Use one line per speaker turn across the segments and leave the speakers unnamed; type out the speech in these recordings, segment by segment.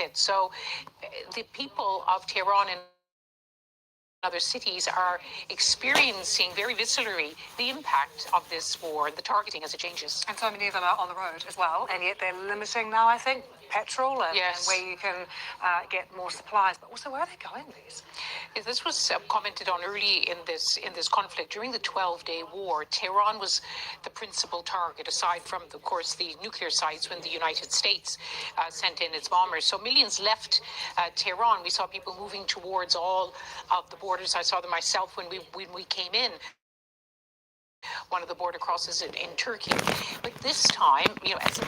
it. So the people of Tehran and other cities are experiencing very viscerally the impact of this war and the targeting as it changes.
And so many of them are on the road as well, and yet they're limiting now, I think, petrol and where you can get more supplies. But also, where are they going, these?
This was commented on early in this conflict. During the 12-day war, Tehran was the principal target, aside from, of course, the nuclear sites when the United States sent in its bombers. So millions left Tehran. We saw people moving towards all of the borders. I saw them myself when we came in. One of the border crosses in Turkey. But this time, as a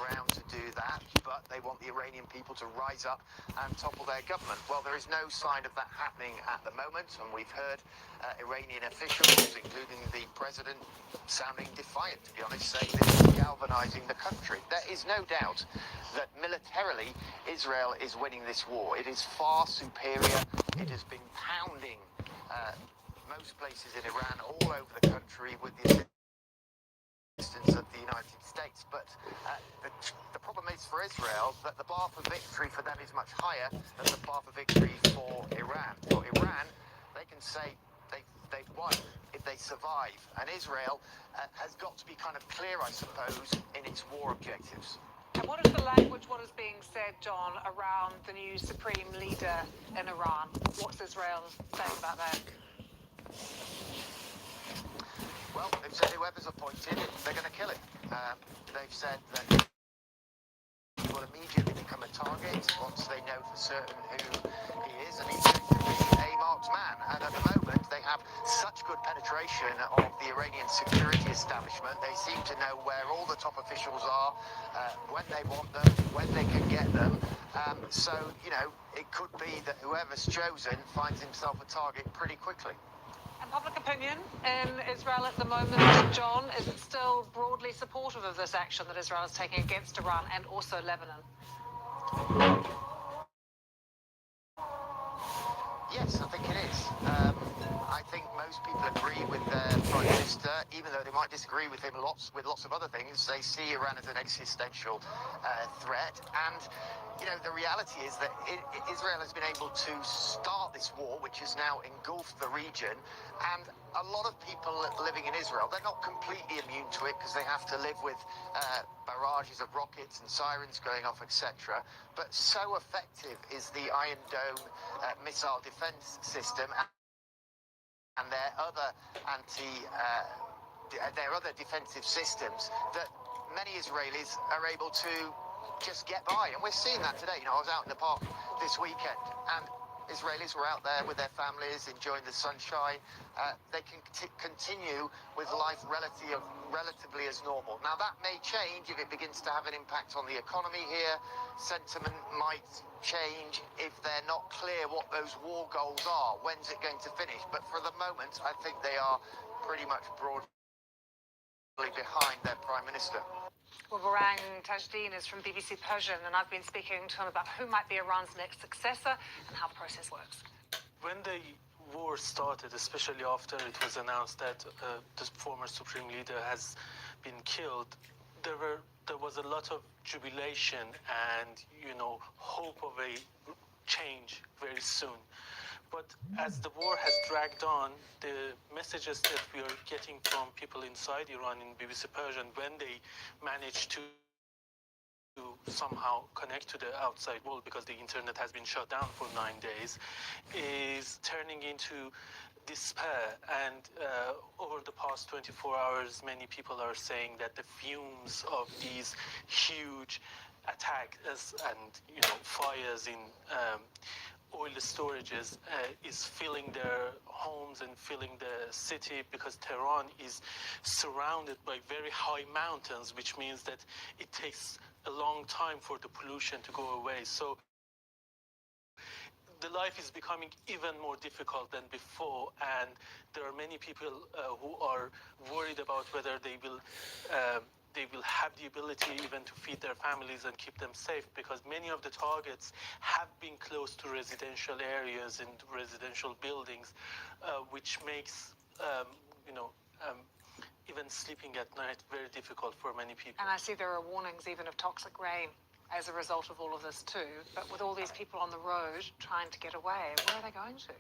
ground to do that, but they want the Iranian people to rise up and topple their government. Well, there is no sign of that happening at the moment, and we've heard Iranian officials, including the president, sounding defiant, to be honest, saying this is galvanizing the country. There is no doubt that militarily Israel is winning this war. It is far superior. It has been pounding most places in Iran, all over the country, with the assistance of the United States. But the problem is for Israel that the bar for victory for them is much higher than the bar for victory for Iran. For Iran, they can say they've won if they survive, and Israel has got to be kind of clear, I suppose, in its war objectives.
And what is the language, what is being said, John, around the new supreme leader in Iran? What's Israel saying about that?
Well, they've said whoever's appointed, they're going to kill him. They've said that he will immediately become a target once they know for certain who he is, and he's going to be a marked man. And at the moment, they have such good penetration of the Iranian security establishment. They seem to know where all the top officials are, when they want them, when they can get them. So, you know, it could be that whoever's chosen finds himself a target pretty quickly.
And public opinion in Israel at the moment, John, is it still broadly supportive of this action that Israel is taking against Iran and also Lebanon?
Yes, I think it is. I think most people agree with their Prime Minister, even though they might disagree with him with lots of other things. They see Iran as an existential threat. And, you know, the reality is that Israel has been able to start this war, which has now engulfed the region. And a lot of people living in Israel, they're not completely immune to it because they have to live with barrages of rockets and sirens going off, etc. But so effective is the Iron Dome missile defense system and their other defensive systems that many Israelis are able to just get by. And we're seeing that today. You know, I was out in the park this weekend, and Israelis were out there with their families enjoying the sunshine. They can continue with life relatively as normal. Now, that may change if it begins to have an impact on the economy here. Sentiment might change if they're not clear what those war goals are. When's it going to finish? But for the moment, I think they are pretty much broadly behind their Prime Minister.
Well, Barang Tajdeen is from BBC Persian, and I've been speaking to him about who might be Iran's next successor and how the process works.
When the war started, especially after it was announced that the former supreme leader has been killed, there was a lot of jubilation and, you know, hope of a change very soon. But as the war has dragged on, the messages that we are getting from people inside Iran in BBC Persian, when they manage to somehow connect to the outside world, because the internet has been shut down for 9 days, is turning into despair. And over the past 24 hours, many people are saying that the fumes of these huge attacks and, you know, fires in oil storages is filling their homes and filling the city, because Tehran is surrounded by very high mountains, which means that it takes a long time for the pollution to go away. So the life is becoming even more difficult than before, and there are many people who are worried about whether they will have the ability even to feed their families and keep them safe, because many of the targets have been close to residential areas and residential buildings, which makes even sleeping at night very difficult for many people.
And I see there are warnings even of toxic rain as a result of all of this too. But with all these people on the road trying to get away, where are they going to?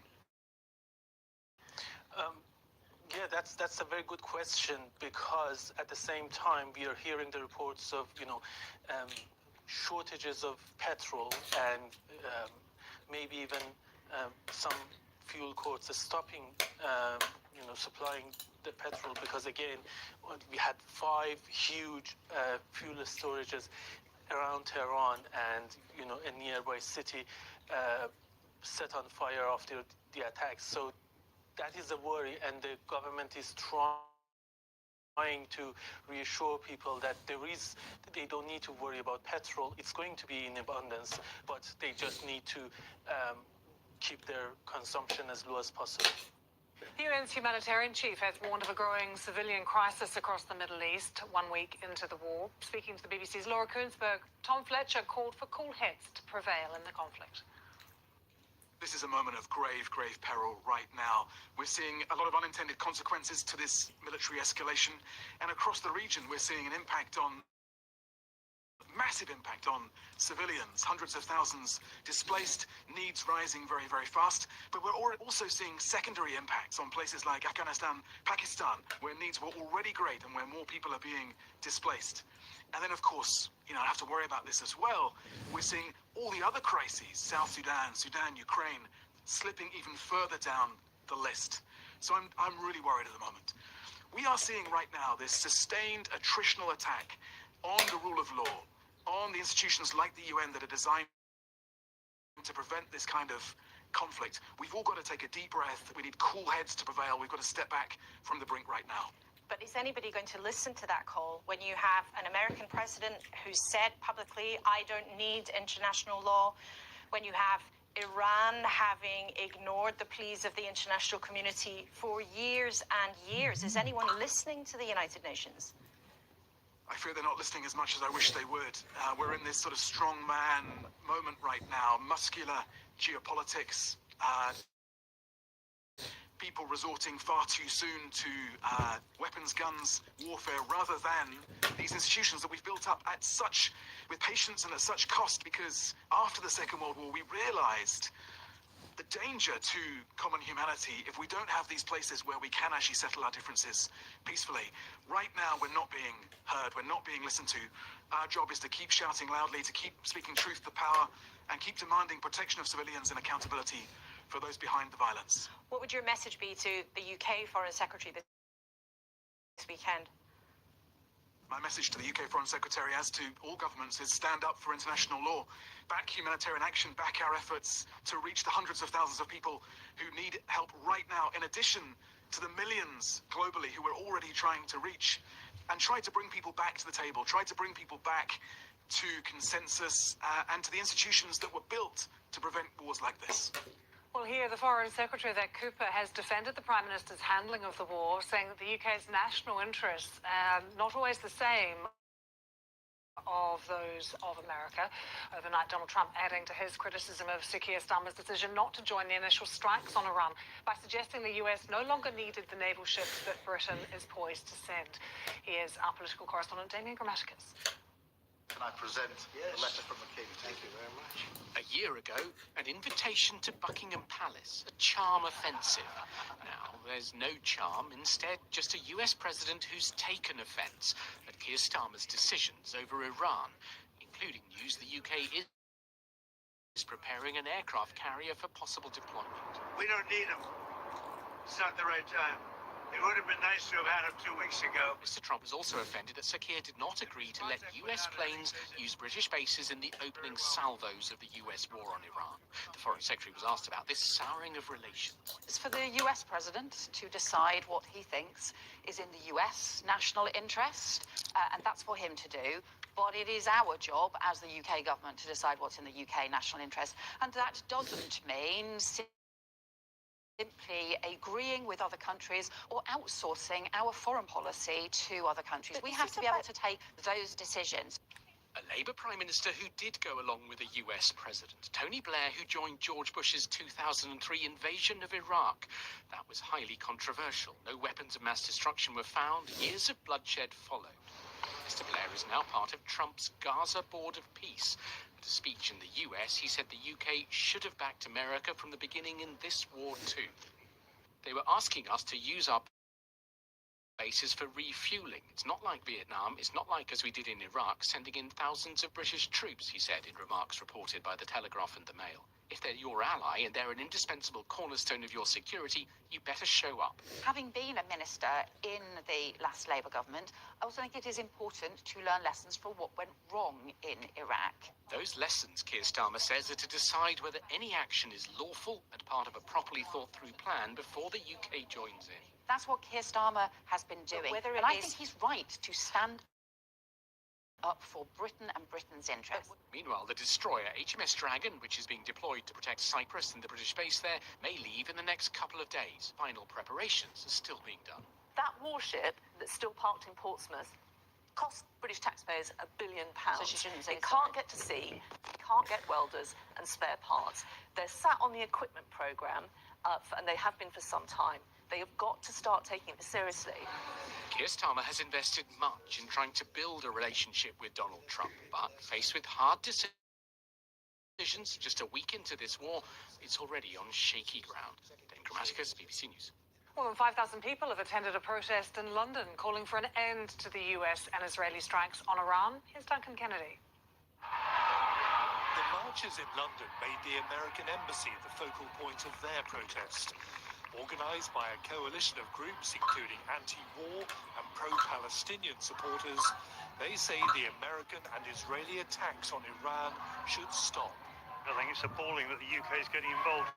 Yeah, that's a very good question, because at the same time we are hearing the reports of, you know, shortages of petrol and maybe even some fuel courts are stopping, you know, supplying the petrol, because again, we had 5 huge fuel storages around Tehran and, you know, a nearby city set on fire after the attacks. So that is a worry, and the government is trying trying to reassure people that they don't need to worry about petrol. It's going to be in abundance, but they just need to keep their consumption as low as possible.
The UN's humanitarian chief has warned of a growing civilian crisis across the Middle East 1 week into the war. Speaking to the BBC's Laura Koonsberg, Tom Fletcher called for cool heads to prevail in the conflict.
This is a moment of grave, grave peril right now. We're seeing a lot of unintended consequences to this military escalation, and across the region we're seeing an impact on massive impact on civilians, hundreds of thousands displaced, needs rising very, very fast. But we're also seeing secondary impacts on places like Afghanistan, Pakistan, where needs were already great and where more people are being displaced. And then, of course, I have to worry about this as well. We're seeing all the other crises, South Sudan, Ukraine, slipping even further down the list. So I'm really worried at the moment. We are seeing right now this sustained attritional attack on the rule of law, on the institutions like the UN that are designed to prevent this kind of conflict. We've all got to take a deep breath. We need cool heads to prevail. We've got to step back from the brink right now.
But is anybody going to listen to that call when you have an American president who said publicly, I don't need international law, when you have Iran having ignored the pleas of the international community for years and years? Is anyone listening to the United Nations?
I fear they're not listening as much as I wish they would. We're in this sort of strong man moment right now, muscular geopolitics, people resorting far too soon to weapons, guns, warfare, rather than these institutions that we've built up with patience and at such cost, because after the Second World War we realized the danger to common humanity if we don't have these places where we can actually settle our differences peacefully. Right now, we're not being heard, we're not being listened to. Our job is to keep shouting loudly, to keep speaking truth to power, and keep demanding protection of civilians and accountability for those behind the violence.
What would your message be to the UK Foreign Secretary this weekend?
My message to the UK Foreign Secretary, as to all governments, is stand up for international law, back humanitarian action, back our efforts to reach the hundreds of thousands of people who need help right now, in addition to the millions globally who we're already trying to reach, and try to bring people back to the table, try to bring people back to consensus and to the institutions that were built to prevent wars like this.
Well, here, the Foreign Secretary, that Cooper, has defended the Prime Minister's handling of the war, saying that the UK's national interests are not always the same of those of America. Overnight, Donald Trump adding to his criticism of Sir Keir Starmer's decision not to join the initial strikes on Iran by suggesting the US no longer needed the naval ships that Britain is poised to send. Here's our political correspondent, Damien Grammaticus.
Can I present the letter from the King? Thank you very much.
A year ago, an invitation to Buckingham Palace, a charm offensive. Now, there's no charm, instead just a US president who's taken offence at Keir Starmer's decisions over Iran, including news the UK is preparing an aircraft carrier for possible deployment.
We don't need them. It's not the right time. It would have been nice to have had him 2 weeks ago.
Mr. Trump was also offended that Sir Keir did not agree to let US planes use British bases in the opening salvos of the US war on Iran. The Foreign Secretary was asked about this souring of relations.
It's for the US president to decide what he thinks is in the US national interest, and that's for him to do. But it is our job as the UK government to decide what's in the UK national interest. And that doesn't mean simply agreeing with other countries or outsourcing our foreign policy to other countries. We have to be able to take those decisions.
A Labour Prime Minister who did go along with a US President, Tony Blair, who joined George Bush's 2003 invasion of Iraq. That was highly controversial. No weapons of mass destruction were found. Years of bloodshed followed. Mr. Blair is now part of Trump's Gaza Board of Peace. At a speech in the US, he said the UK should have backed America from the beginning in this war too. They were asking us to use our bases for refueling. It's not like Vietnam, it's not like as we did in Iraq, sending in thousands of British troops, he said in remarks reported by The Telegraph and The Mail. If they're your ally and they're an indispensable cornerstone of your security, you better show up.
Having been a minister in the last Labour government, I also think it is important to learn lessons from what went wrong in Iraq.
Those lessons, Keir Starmer says, are to decide whether any action is lawful and part of a properly thought-through plan before the UK joins in.
That's what Keir Starmer has been doing. And I think he's right to stand up for Britain and Britain's interests.
Meanwhile, the destroyer HMS Dragon, which is being deployed to protect Cyprus and the British base there, may leave in the next couple of days. Final preparations are still being done.
That warship that's still parked in Portsmouth cost British taxpayers £1 billion.
So she shouldn't say
it can't get to sea, it can't get welders and spare parts. They're sat on the equipment programme, and they have been for some time. They have got to start taking it seriously.
Keir Starmer has invested much in trying to build a relationship with Donald Trump, but faced with hard decisions just a week into this war, it's already on shaky ground. Dame Grammaticus, BBC News.
More than 5,000 people have attended a protest in London calling for an end to the US and Israeli strikes on Iran. Here's Duncan Kennedy.
The marchers in London made the American embassy the focal point of their protest. Organised by a coalition of groups including anti-war and pro-Palestinian supporters, they say the American and Israeli attacks on Iran should stop.
I think it's appalling that the UK is getting involved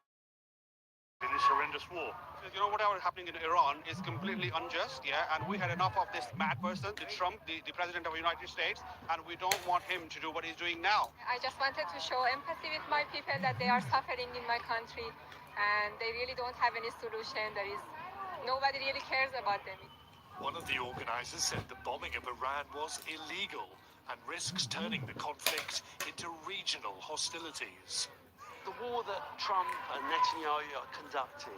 in this horrendous war.
You know, whatever happening in Iran is completely unjust, yeah, and we had enough of this mad person, Trump, the President of the United States, and we don't want him to do what he's doing now.
I just wanted to show empathy with my people that they are suffering in my country, and they really don't have any solution. Nobody really cares about them.
One of the organisers said the bombing of Iran was illegal and risks turning the conflict into regional hostilities.
The war that Trump and Netanyahu are conducting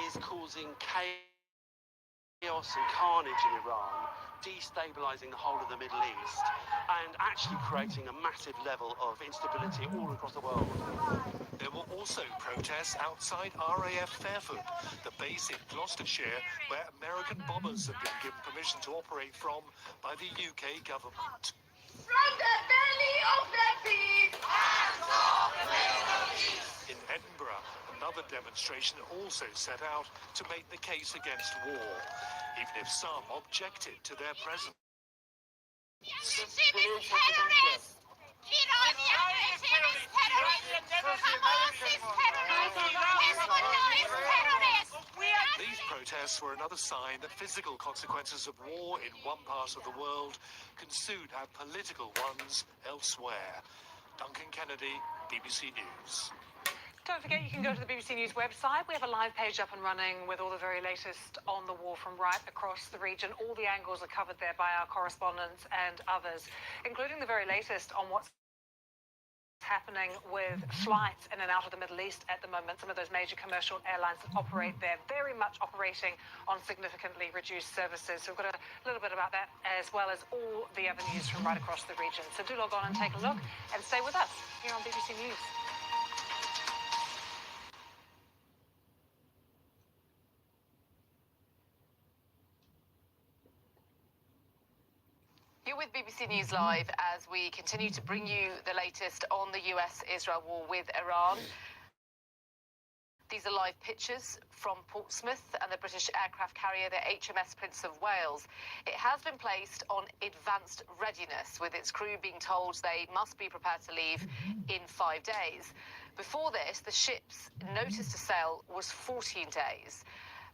is causing chaos and carnage in Iran, destabilising the whole of the Middle East, and actually creating a massive level of instability all across the world.
There were also protests outside RAF Fairford, the base in Gloucestershire where American bombers have been given permission to operate from by the UK government.
From the belly of the beast,
In Edinburgh, another demonstration also set out to make the case against war, even if some objected to their presence.
regime is terrorist! Iranian regime is terrorist! Hamas is terrorist! Hezbollah is terrorist!
These protests were another sign that physical consequences of war in one part of the world can soon have political ones elsewhere. Duncan Kennedy, BBC News.
Don't forget you can go to the BBC News website. We have a live page up and running with all the very latest on the war from right across the region. All the angles are covered there by our correspondents and others, including the very latest on what's happening with flights in and out of the Middle East at the moment. Some of those major commercial airlines that operate there very much operating on significantly reduced services. So we've got a little bit about that as well as all the other news from right across the region. So do log on and take a look and stay with us here on BBC News.
You're with BBC News Live as we continue to bring you the latest on the US-Israel war with Iran. These are live pictures from Portsmouth and the British aircraft carrier, the HMS Prince of Wales. It has been placed on advanced readiness, with its crew being told they must be prepared to leave in 5 days. Before this, the ship's notice to sail was 14 days.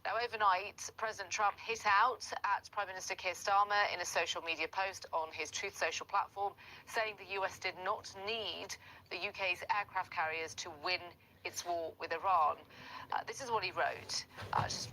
Now, overnight, President Trump hit out at Prime Minister Keir Starmer in a social media post on his Truth Social platform, saying the US did not need the UK's aircraft carriers to win its war with Iran. This is what he wrote. Just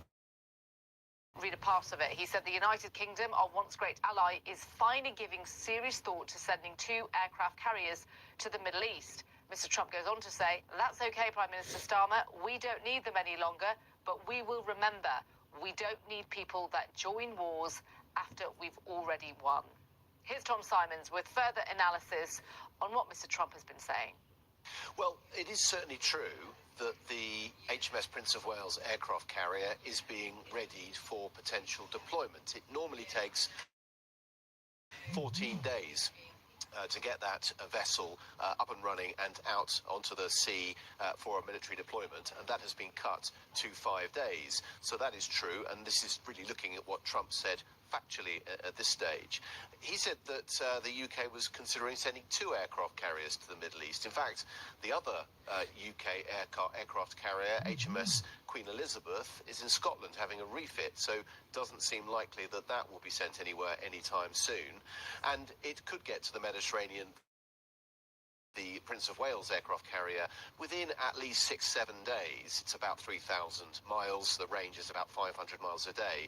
read a part of it. He said the United Kingdom, our once great ally, is finally giving serious thought to sending 2 aircraft carriers to the Middle East. Mr. Trump goes on to say, that's okay, Prime Minister Starmer, we don't need them any longer, but we will remember, we don't need people that join wars after we've already won. Here's Tom Simons with further analysis on what Mr. Trump has been saying.
Well, it is certainly true that the HMS Prince of Wales aircraft carrier is being readied for potential deployment. It normally takes 14 days to get that vessel up and running and out onto the sea for a military deployment, and that has been cut to 5 days. So that is true, and this is really looking at what Trump said factually at this stage. He said that the UK was considering sending 2 aircraft carriers to the Middle East. In fact, the other UK aircraft carrier, HMS Queen Elizabeth, is in Scotland having a refit, so it doesn't seem likely that that will be sent anywhere anytime soon. And it could get to the Mediterranean, the Prince of Wales aircraft carrier, within at least 6-7 days. It's about 3,000 miles. The range is about 500 miles a day.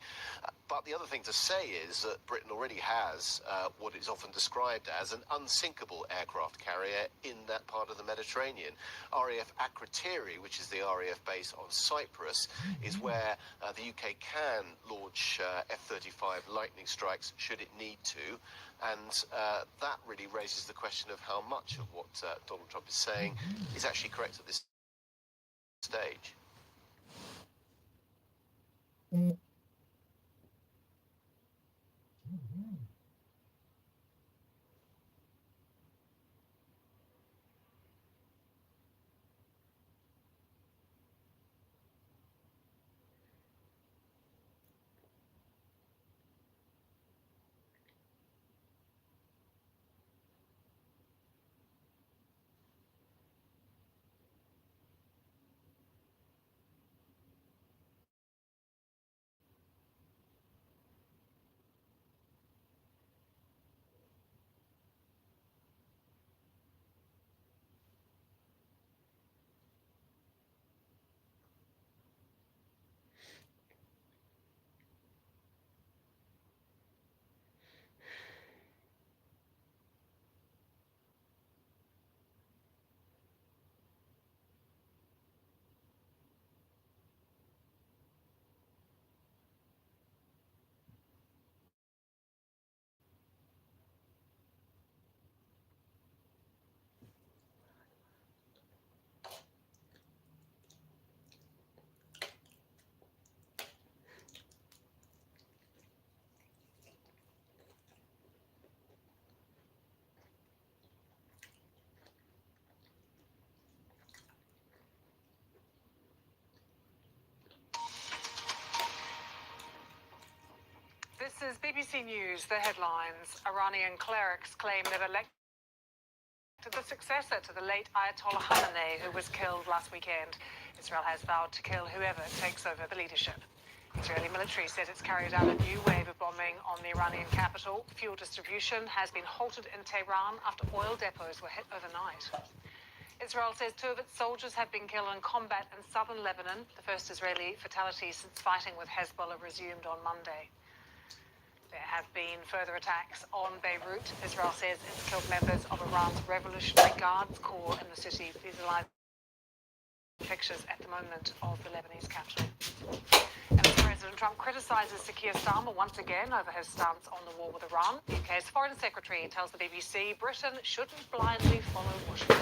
But the other thing to say is that Britain already has what is often described as an unsinkable aircraft carrier in that part of the Mediterranean. RAF Akrotiri, which is the RAF base on Cyprus, is where the UK can launch F-35 Lightning strikes should it need to. And that really raises the question of how much of what Donald Trump is saying is actually correct at this stage.
This is BBC News, the headlines. Iranian clerics claim they've elected the successor to the late Ayatollah Khamenei, who was killed last weekend. Israel has vowed to kill whoever takes over the leadership. Israeli military says it's carried out a new wave of bombing on the Iranian capital. Fuel distribution has been halted in Tehran after oil depots were hit overnight. Israel says 2 of its soldiers have been killed in combat in southern Lebanon, the first Israeli fatality since fighting with Hezbollah resumed on Monday. There have been further attacks on Beirut. Israel says it's killed members of Iran's Revolutionary Guards Corps in the city. These are live pictures at the moment of the Lebanese capital. And President Trump criticises Sir Keir Starmer once again over his stance on the war with Iran. The UK's Foreign Secretary tells the BBC Britain shouldn't blindly follow Washington.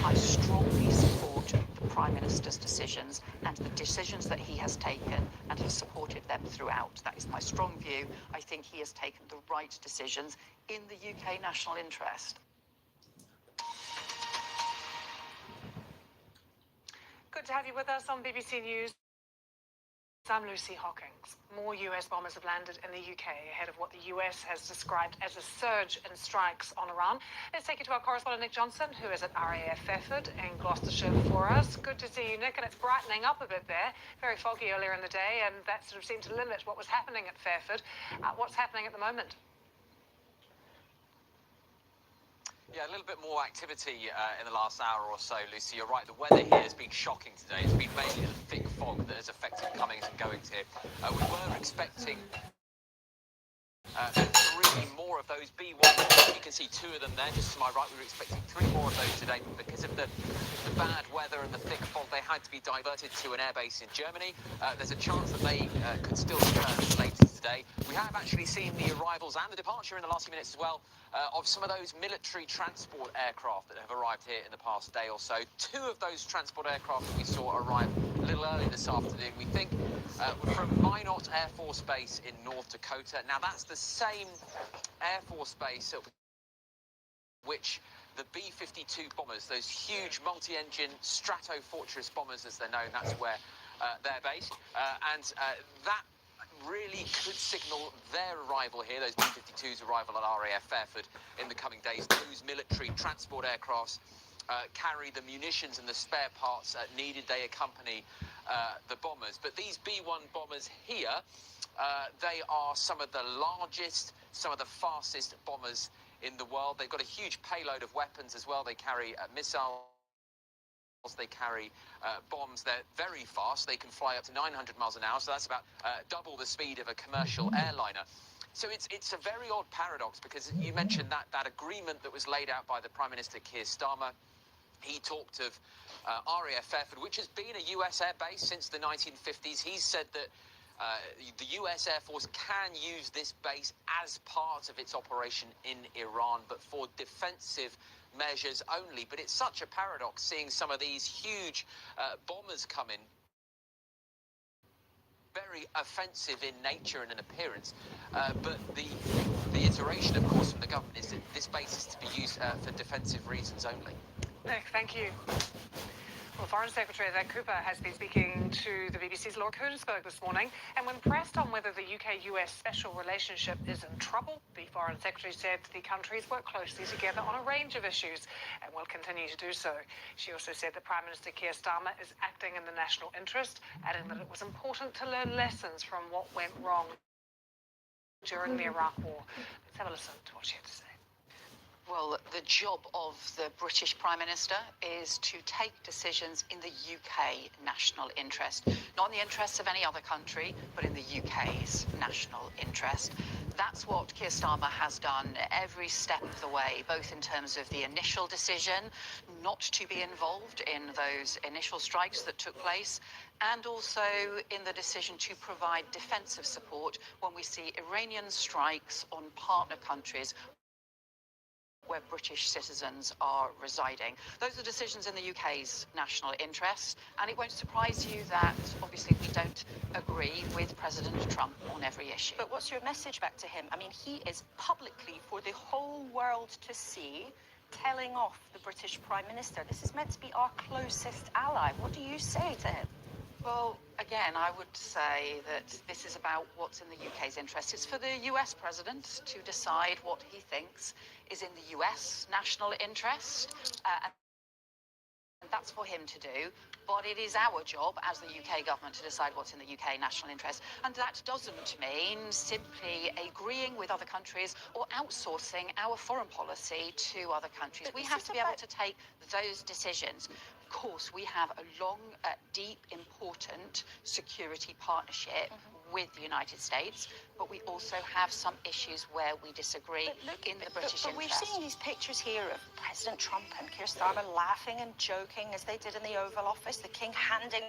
I strongly support the Prime Minister's decisions and the decisions that he has taken and has supported them throughout. That is my strong view. I think he has taken the right decisions in the UK national interest.
Good to have you with us on BBC News. I'm Lucy Hawkins. More US bombers have landed in the UK ahead of what the US has described as a surge in strikes on Iran. Let's take you to our correspondent Nick Johnson, who is at RAF Fairford in Gloucestershire for us. Good to see you, Nick, and it's brightening up a bit there. Very foggy earlier in the day, and that sort of seemed to limit what was happening at Fairford. What's happening at the moment?
Yeah, a little bit more activity in the last hour or so, Lucy. You're right, the weather here has been shocking today. It's been mainly the thick fog that has affected comings and goings here. We were expecting 3 more of those B-1s. You can see 2 of them there, just to my right. We were expecting 3 more of those today, but because of the bad weather and the thick fog, they had to be diverted to an airbase in Germany. There's a chance that they could still return later today. We have actually seen the arrivals and the departure in the last few minutes as well of some of those military transport aircraft that have arrived here in the past day or so. 2 of those transport aircraft that we saw arrive a little early this afternoon, we think, were from Minot Air Force Base in North Dakota. Now, that's the same Air Force Base that which the B-52 bombers, those huge multi-engine Stratofortress bombers as they're known, that's where they're based, and that really could signal their arrival here, those B-52's arrival at RAF Fairford in the coming days. Those military transport aircrafts carry the munitions and the spare parts needed. They accompany the bombers. But these B-1 bombers here, they are some of the largest, some of the fastest bombers in the world. They've got a huge payload of weapons as well. They carry missiles. They carry bombs. They're very fast. They can fly up to 900 miles an hour, so that's about double the speed of a commercial airliner. So it's a very odd paradox, because you mentioned that agreement that was laid out by the Prime Minister Keir Starmer. He talked of RAF Fairford, which has been a US air base since the 1950s. He said that the US Air Force can use this base as part of its operation in Iran, but for defensive measures only. But it's such a paradox seeing some of these huge bombers come in, very offensive in nature and in appearance, but the iteration, of course, from the government is that this base is to be used for defensive reasons only.
Nick, thank you. Well, Foreign Secretary Cooper has been speaking to the BBC's Laura Kuenssberg this morning, and when pressed on whether the UK-US special relationship is in trouble, the Foreign Secretary said the countries work closely together on a range of issues and will continue to do so. She also said that Prime Minister Keir Starmer is acting in the national interest, adding that it was important to learn lessons from what went wrong during the Iraq War. Let's have a listen to what she had to say.
Well, the job of the British Prime Minister is to take decisions in the UK national interest, not in the interests of any other country, but in the UK's national interest. That's what Keir Starmer has done every step of the way, both in terms of the initial decision not to be involved in those initial strikes that took place, and also in the decision to provide defensive support when we see Iranian strikes on partner countries where British citizens are residing. Those are decisions in the UK's national interest, and it won't surprise you that obviously we don't agree with President Trump on every issue.
But what's your message back to him? I mean, he is publicly, for the whole world to see, telling off the British Prime Minister. This is meant to be our closest ally. What do you say to him?
Well, again, I would say that this is about what's in the UK's interest. It's for the US president to decide what he thinks is in the US national interest, and that's for him to do. But it is our job as the UK government to decide what's in the UK national interest. And that doesn't mean simply agreeing with other countries or outsourcing our foreign policy to other countries. We have to be able to take those decisions. Of course, we have a long, deep, important security partnership with the United States, but we also have some issues where we disagree in the British interest.
But we've seen these pictures here of President Trump and Keir Starmer laughing and joking as they did in the Oval Office, the King handing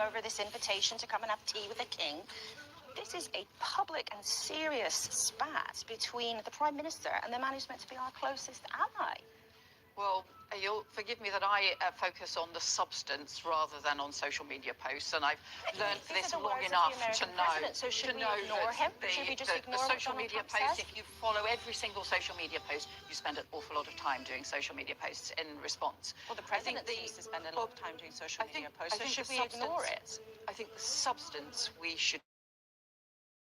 over this invitation to come and have tea with the King. This is a public and serious spat between the Prime Minister and the man who's meant to be our closest ally.
Well, you'll forgive me that I focus on the substance rather than on social media posts, and I've learned this long enough to know.
So should we ignore him? Should we just ignore
the social media posts?
says?
If you follow every single social media post, you spend an awful lot of time doing social media posts in response.
Well, the president seems to spend a lot of time doing social media posts. So should we ignore it?
I think the substance we should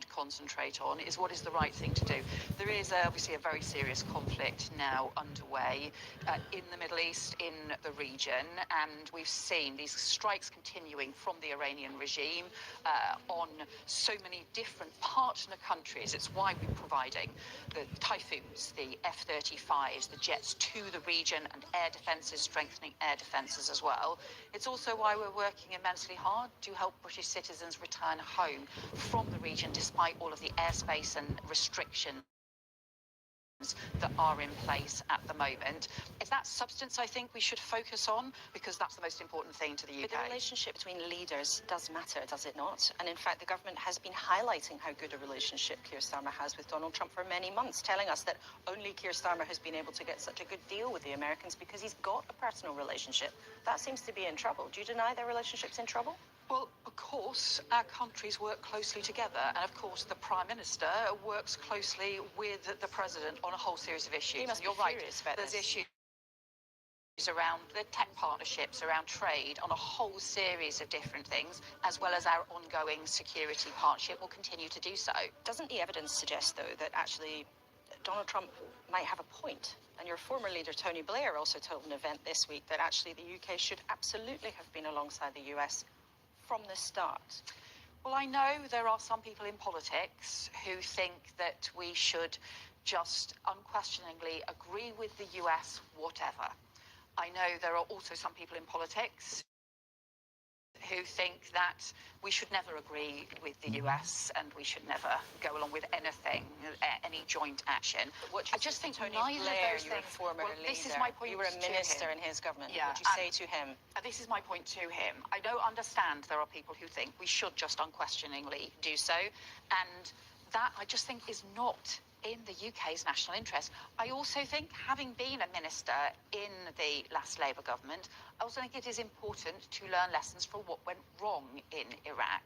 concentrate on is what is the right thing to do. There is obviously a very serious conflict now underway in the Middle East, in the region, and we've seen these strikes continuing from the Iranian regime on so many different partner countries. It's why we're providing the Typhoons, the F-35s, the jets to the region, and air defences, strengthening air defences as well. It's also why we're working immensely hard to help British citizens return home from the region despite all of the airspace and restrictions that are in place at the moment. It's that substance I think we should focus on, because that's the most important thing to the UK.
But the relationship between leaders does matter, does it not? And in fact, the government has been highlighting how good a relationship Keir Starmer has with Donald Trump for many months, telling us that only Keir Starmer has been able to get such a good deal with the Americans because he's got a personal relationship. That seems to be in trouble. Do you deny their relationship's in trouble?
Well, of course, our countries work closely together, and of course, the Prime Minister works closely with the President on a whole series of issues.
He must
You're
be
right.
furious about
There's
this.
issues around the tech partnerships, around trade, on a whole series of different things, as well as our ongoing security partnership will continue to do so.
Doesn't the evidence suggest, though, that actually Donald Trump might have a point? And your former leader, Tony Blair, also told an event this week that actually the UK should absolutely have been alongside the US from the start.
Well, I know there are some people in politics who think that we should just unquestioningly agree with the US, whatever. I know there are also some people in politics who think that we should never agree with the US and we should never go along with anything, any joint action.
What
I just think
Tony
neither
Blair,
of those
your
things.
former leader,
this is my point.
You were a
to
minister
him.
in his government.
Yeah,
What would you say to him?
This is my point to him. I don't understand there are people who think we should just unquestioningly do so, and that I just think is not in the UK's national interest. I also think, having been a minister in the last Labour government, I also think it is important to learn lessons from what went wrong in Iraq,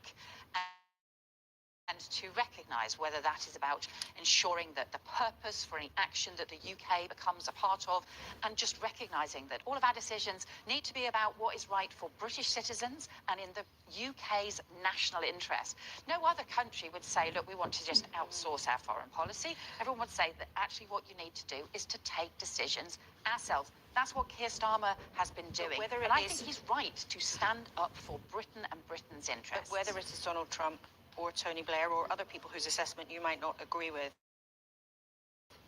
and to recognise whether that is about ensuring that the purpose for any action that the UK becomes a part of, and just recognising that all of our decisions need to be about what is right for British citizens and in the UK's national interest. No other country would say, look, we want to just outsource our foreign policy. Everyone would say that actually what you need to do is to take decisions ourselves. That's what Keir Starmer has been doing. And I think he's right to stand up for Britain and Britain's interests.
But whether it is Donald Trump or Tony Blair or other people whose assessment you might not agree with,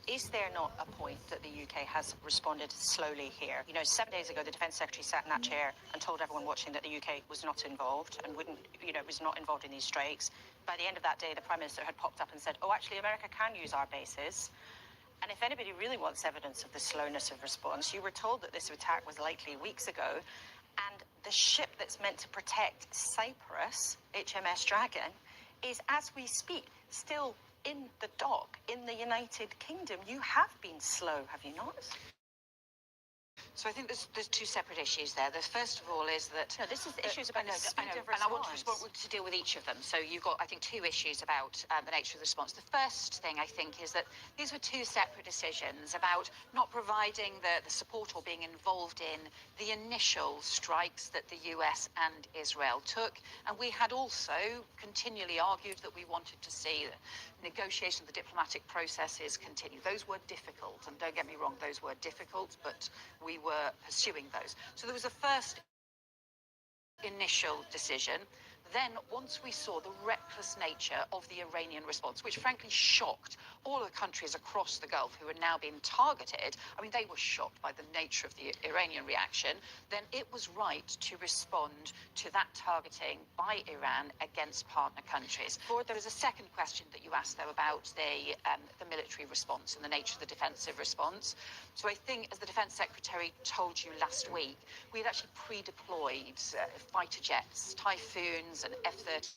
is there not a point that the UK has responded slowly here? You know, 7 days ago, the Defence Secretary sat in that chair and told everyone watching that the UK was not involved and was not involved in these strikes. By the end of that day, the Prime Minister had popped up and said, oh, actually, America can use our bases. And if anybody really wants evidence of the slowness of response, you were told that this attack was likely weeks ago, and the ship that's meant to protect Cyprus, HMS Dragon, is, as we speak, still in the dock in the United Kingdom. You have been slow, have you not?
So I think there's two separate issues there. The first of all is that...
No, this is the issues about the speed of response.
And I want to deal with each of them. So you've got, I think, two issues about the nature of the response. The first thing, I think, is that these were two separate decisions about not providing the support or being involved in the initial strikes that the US and Israel took. And we had also continually argued that we wanted to see the negotiation of the diplomatic processes continue. Those were difficult, and don't get me wrong, those were difficult, but we were pursuing those. So there was a first initial decision. Then, once we saw the reckless nature of the Iranian response, which frankly shocked all of the countries across the Gulf who are now being targeted, I mean, they were shocked by the nature of the Iranian reaction, then it was right to respond to that targeting by Iran against partner countries. There was a second question that you asked, though, about the military response and the nature of the defensive response. So I think, as the Defence Secretary told you last week, we had actually pre-deployed fighter jets, Typhoons, and F-35s,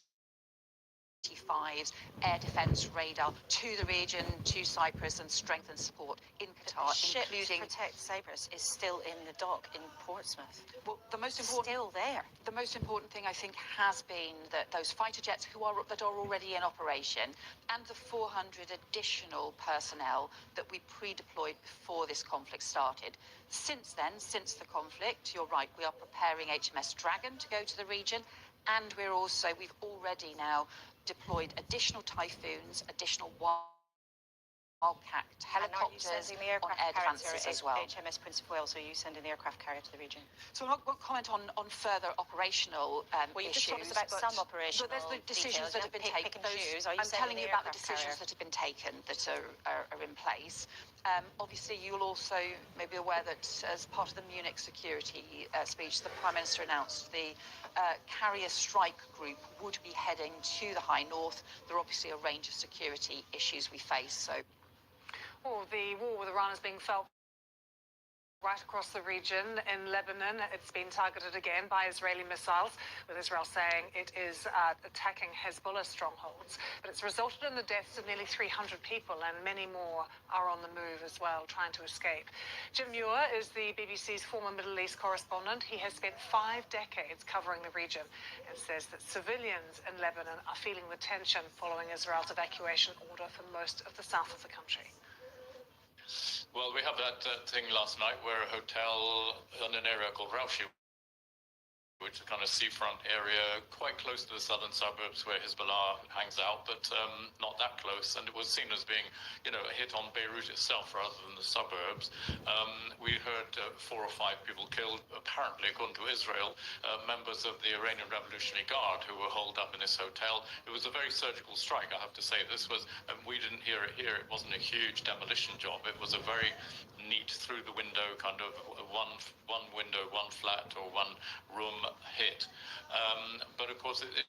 air defence radar to the region, to Cyprus, and strengthen support in Qatar, including...
The ship to protect Cyprus is still in the dock in Portsmouth.
Well, the most important...
Still there.
The most important thing, I think, has been that those fighter jets that are already in operation, and the 400 additional personnel that we pre-deployed before this conflict started. Since then, since the conflict, you're right, we are preparing HMS Dragon to go to the region. And we've already now deployed additional Typhoons, additional Wildcat helicopters on air defences as well.
HMS Prince of Wales, are you sending the aircraft carrier to the region?
So I won't comment on further operational
well, you
issues.
Well, you just talked about some operational
But there's the decisions
details.
that have been taken. I'm telling you about the decisions that have been taken that are in place. Obviously, you'll also may be aware that as part of the Munich security speech, the Prime Minister announced the carrier strike group would be heading to the High North. There are obviously a range of security issues we face. So,
well, the war with Iran is being felt Right across the region in Lebanon, it's been targeted again by Israeli missiles, with Israel saying it is attacking Hezbollah strongholds. But it's resulted in the deaths of nearly 300 people, and many more are on the move as well, trying to escape. Jim Muir is the BBC's former Middle East correspondent. He has spent 5 decades covering the region and says that civilians in Lebanon are feeling the tension following Israel's evacuation order for most of the south of the country.
Well, we have that thing last night where a hotel in an area called Raushi, which is a kind of seafront area, quite close to the southern suburbs where Hezbollah hangs out, but not that close. And it was seen as being, you know, a hit on Beirut itself rather than the suburbs. We heard 4 or 5 people killed, apparently, according to Israel, members of the Iranian Revolutionary Guard who were holed up in this hotel. It was a very surgical strike, I have to say. This was, we didn't hear it here. It wasn't a huge demolition job. It was a very neat through the window kind of one window, one flat or one room hit. But of course it's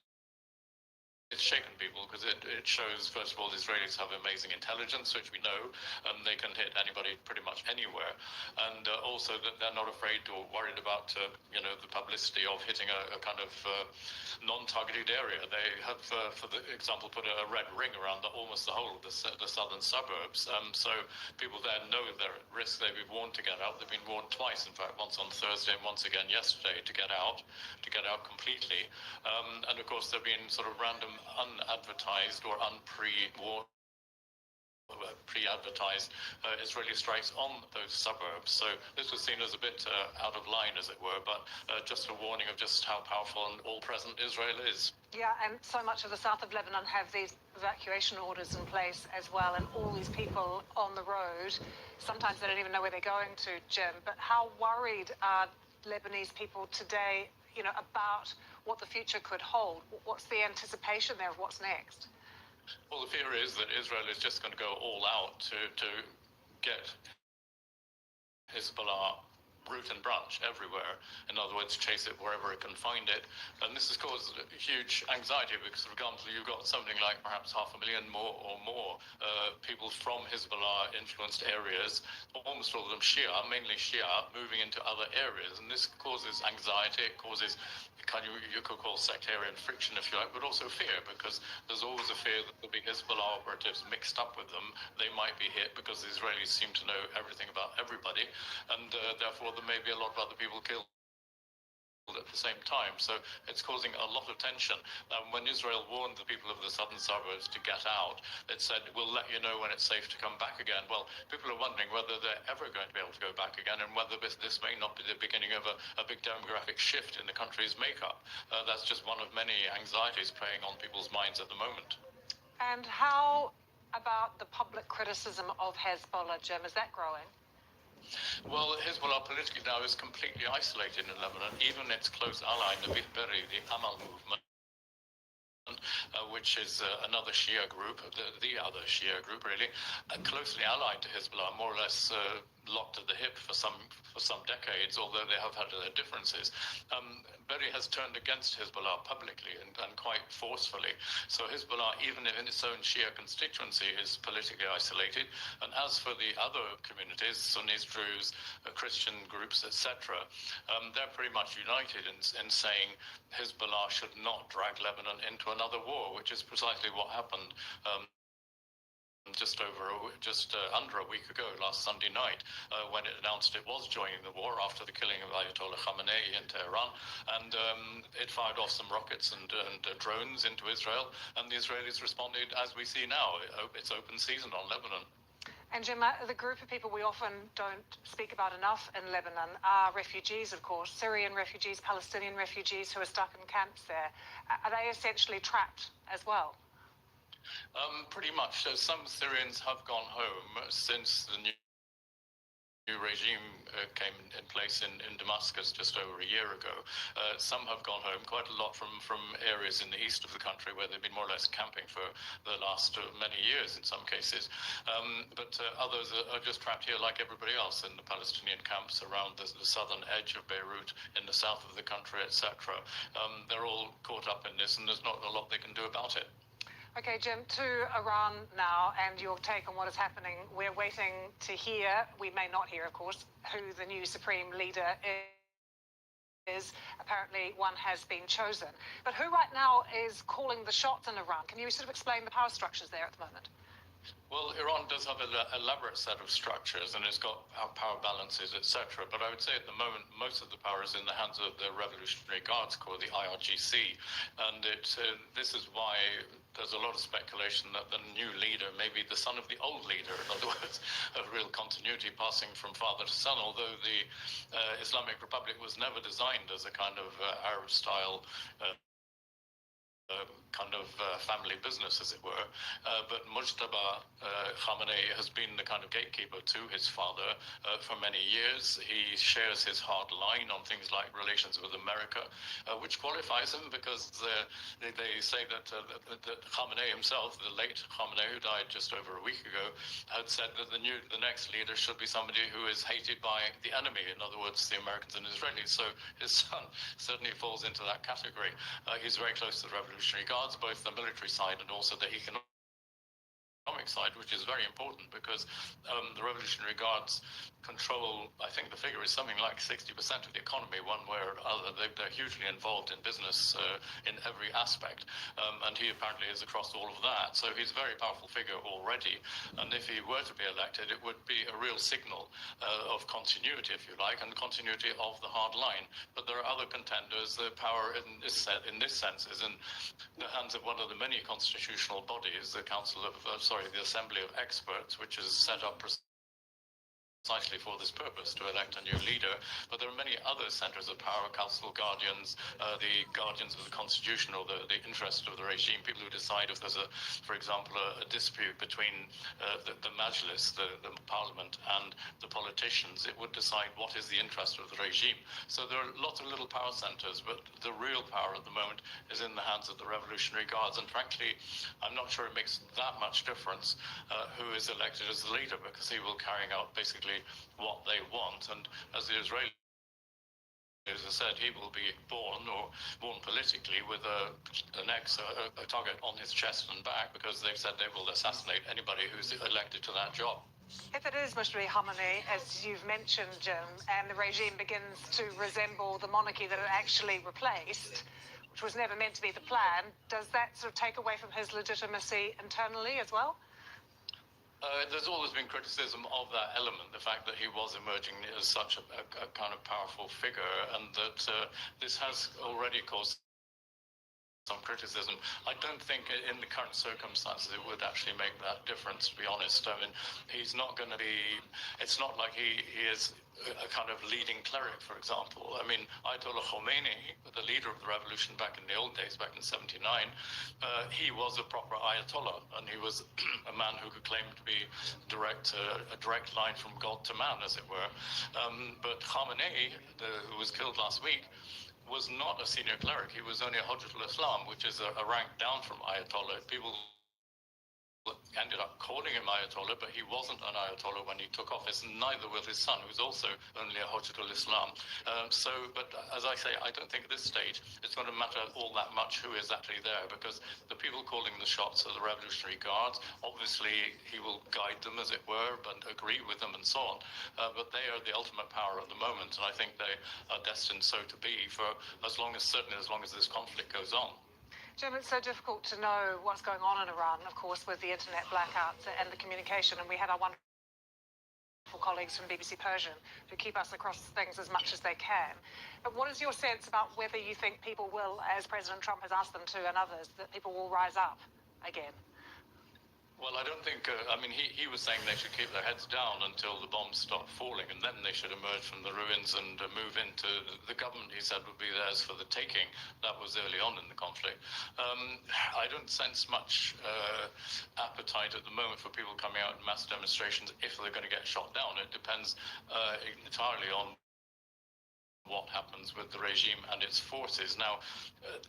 shaken people because it shows, first of all, the Israelis have amazing intelligence, which we know, and they can hit anybody pretty much anywhere. And also that they're not afraid or worried about, you know, the publicity of hitting a kind of non-targeted area. They have, for the example, put a red ring around almost the whole of the southern suburbs. So people there know they're at risk. They've been warned to get out. They've been warned twice, in fact, once on Thursday and once again yesterday to get out completely. And of course, there have been sort of random unadvertised or pre-advertised Israeli strikes on those suburbs. So this was seen as a bit out of line, as it were, but just a warning of just how powerful and all-present Israel is.
Yeah, and so much of the south of Lebanon have these evacuation orders in place as well, and all these people on the road. Sometimes they don't even know where they're going to, Jim. But how worried are Lebanese people today, you know, about what the future could hold? What's the anticipation there of what's next?
Well, the fear is that Israel is just going to go all out to get Hezbollah root and branch everywhere. In other words, chase it wherever it can find it. And this has caused huge anxiety because, for example, you've got something like perhaps 500,000 more people from Hezbollah-influenced areas, almost all of them Shia, mainly Shia, moving into other areas. And this causes anxiety. It causes you could call sectarian friction, if you like, but also fear, because there's always a fear that there'll be Hezbollah operatives mixed up with them. They might be hit because the Israelis seem to know everything about everybody, and therefore there may be a lot of other people killed at the same time. So it's causing a lot of tension. When Israel warned the people of the southern suburbs to get out, it said, we'll let you know when it's safe to come back again. Well, people are wondering whether they're ever going to be able to go back again, and whether this may not be the beginning of a big demographic shift in the country's makeup. That's just one of many anxieties playing on people's minds at the moment.
And how about the public criticism of Hezbollah, Jim? Is that growing?
Well, Hezbollah politically now is completely isolated in Lebanon. Even its close ally, the Amal movement, which is another Shia group, the other Shia group really, closely allied to Hezbollah, more or less locked at the hip for some decades, although they have had their differences. Berry has turned against Hezbollah publicly and quite forcefully. So Hezbollah, even in its own Shia constituency, is politically isolated. And as for the other communities, Sunnis, Druze, Christian groups, etc., they're pretty much united in saying Hezbollah should not drag Lebanon into another war, which is precisely what happened just under a week ago, last Sunday night, when it announced it was joining the war after the killing of Ayatollah Khamenei in Tehran, and it fired off some rockets and drones into Israel, and the Israelis responded, as we see now. It's open season on Lebanon.
And Jim, the group of people we often don't speak about enough in Lebanon are refugees, of course, Syrian refugees, Palestinian refugees who are stuck in camps there. Are they essentially trapped as well?
Pretty much. So some Syrians have gone home since the new regime came in place in Damascus just over a year ago. Some have gone home, quite a lot from areas in the east of the country where they've been more or less camping for the last many years in some cases. But others are just trapped here like everybody else in the Palestinian camps around the southern edge of Beirut, in the south of the country, etc. They're all caught up in this, and there's not a lot they can do about it.
Okay, Jim, to Iran now and your take on what is happening. We're waiting to hear, we may not hear, of course, who the new supreme leader is. Apparently one has been chosen. But who right now is calling the shots in Iran? Can you sort of explain the power structures there at the moment?
Well, Iran does have an elaborate set of structures and it's got power balances, etc. But I would say at the moment, most of the power is in the hands of the Revolutionary Guards Corps, the IRGC. And this is why there's a lot of speculation that the new leader may be the son of the old leader. In other words, a real continuity passing from father to son, although the Islamic Republic was never designed as a kind of Arab-style family business, as it were. But Mujtaba Khamenei has been the kind of gatekeeper to his father for many years. He shares his hard line on things like relations with America, which qualifies him because they say that Khamenei himself, the late Khamenei, who died just over a week ago, had said that the next leader should be somebody who is hated by the enemy, in other words, the Americans and Israelis. So his son certainly falls into that category. He's very close to the Revolutionary Guards, both the military side and also the economic side, which is very important because the Revolutionary Guards control, I think the figure is something like 60% of the economy, one way or other. They're hugely involved in business in every aspect, and he apparently is across all of that. So he's a very powerful figure already, and if he were to be elected, it would be a real signal of continuity, if you like, and continuity of the hard line. But there are other contenders. The power in this sense is in the hands of one of the many constitutional bodies, the the Assembly of Experts, which is set up precisely for this purpose, to elect a new leader. But there are many other centers of power, council guardians, the guardians of the constitution or the interest of the regime, people who decide if there's, for example, a dispute between the Majlis, the parliament, and the politicians. It would decide what is the interest of the regime. So there are lots of little power centers, but the real power at the moment is in the hands of the Revolutionary Guards. And frankly, I'm not sure it makes that much difference who is elected as the leader, because he will carry out basically what they want. And as the Israelis have said, he will be born politically with a target on his chest and back, because they've said they will assassinate anybody who's elected to that job.
If it is Mujtaba Khamenei, as you've mentioned, Jim, and the regime begins to resemble the monarchy that it actually replaced, which was never meant to be the plan, does that sort of take away from his legitimacy internally as well?
There's always been criticism of that element, the fact that he was emerging as such a kind of powerful figure, and that this has already caused some criticism. I don't think in the current circumstances it would actually make that difference, to be honest. I mean, he's not going to be, it's not like he is a kind of leading cleric, for example. I mean, Ayatollah Khomeini, the leader of the revolution back in the old days, back in 79, he was a proper Ayatollah, and he was a man who could claim to be a direct line from God to man, as it were. But Khamenei, who was killed last week, was not a senior cleric. He was only a Hujjatul Islam, which is a rank down from Ayatollah. People ended up calling him Ayatollah, but he wasn't an Ayatollah when he took office, and neither was his son, who's also only a Hujjatul Islam. But as I say, I don't think at this stage it's going to matter all that much who is actually there, because the people calling the shots are the Revolutionary Guards. Obviously, he will guide them, as it were, but agree with them and so on. But they are the ultimate power at the moment, and I think they are destined so to be for certainly as long as this conflict goes on.
Jim, it's so difficult to know what's going on in Iran, of course, with the internet blackouts and the communication. And we had our wonderful colleagues from BBC Persian who keep us across things as much as they can. But what is your sense about whether you think people will, as President Trump has asked them to and others, that people will rise up again?
Well, I don't think, he was saying they should keep their heads down until the bombs stop falling, and then they should emerge from the ruins and move into the government, he said, would be theirs for the taking. That was early on in the conflict. I don't sense much appetite at the moment for people coming out in mass demonstrations if they're going to get shot down. It depends entirely on what happens with the regime and its forces. Now,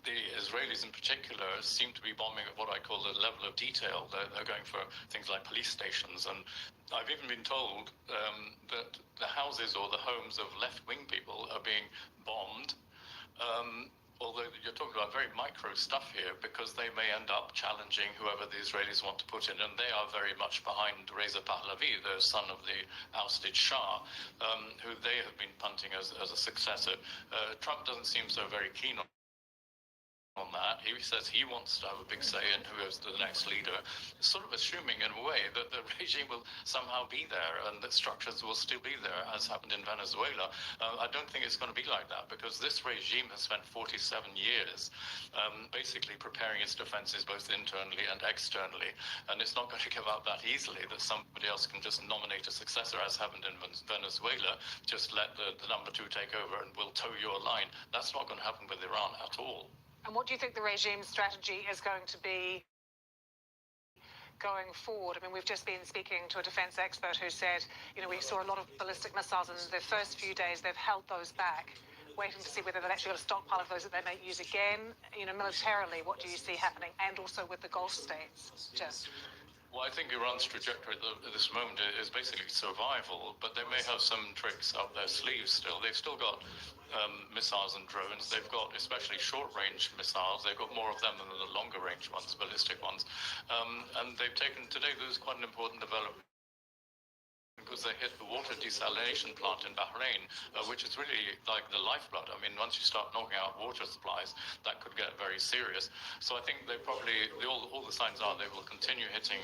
the Israelis in particular seem to be bombing at what I call the level of detail. They're going for things like police stations, and I've even been told that the houses or the homes of left-wing people are being bombed although you're talking about very micro stuff here, because they may end up challenging whoever the Israelis want to put in, and they are very much behind Reza Pahlavi, the son of the ousted Shah, who they have been punting as a successor. Trump doesn't seem so very keen on that. He says he wants to have a big say in who is the next leader, sort of assuming in a way that the regime will somehow be there and that structures will still be there, as happened in Venezuela. I don't think it's going to be like that, because this regime has spent 47 years basically preparing its defenses both internally and externally, and it's not going to give up that easily that somebody else can just nominate a successor, as happened in Venezuela, just let the number two take over and we'll toe your line. That's not going to happen with Iran at all.
And what do you think the regime's strategy is going to be going forward? I mean, we've just been speaking to a defense expert who said, we saw a lot of ballistic missiles in the first few days. They've held those back, waiting to see whether they've actually got a stockpile of those that they may use again. Militarily, what do you see happening? And also with the Gulf states, Jeff?
Well, I think Iran's trajectory at this moment is basically survival, but they may have some tricks up their sleeves still. They've still got missiles and drones. They've got especially short-range missiles. They've got more of them than the longer-range ones, ballistic ones. And they've taken, today there's quite an important development, because they hit the water desalination plant in Bahrain, which is really like the lifeblood. I mean, once you start knocking out water supplies, that could get very serious. So I think they probably, all the signs are they will continue hitting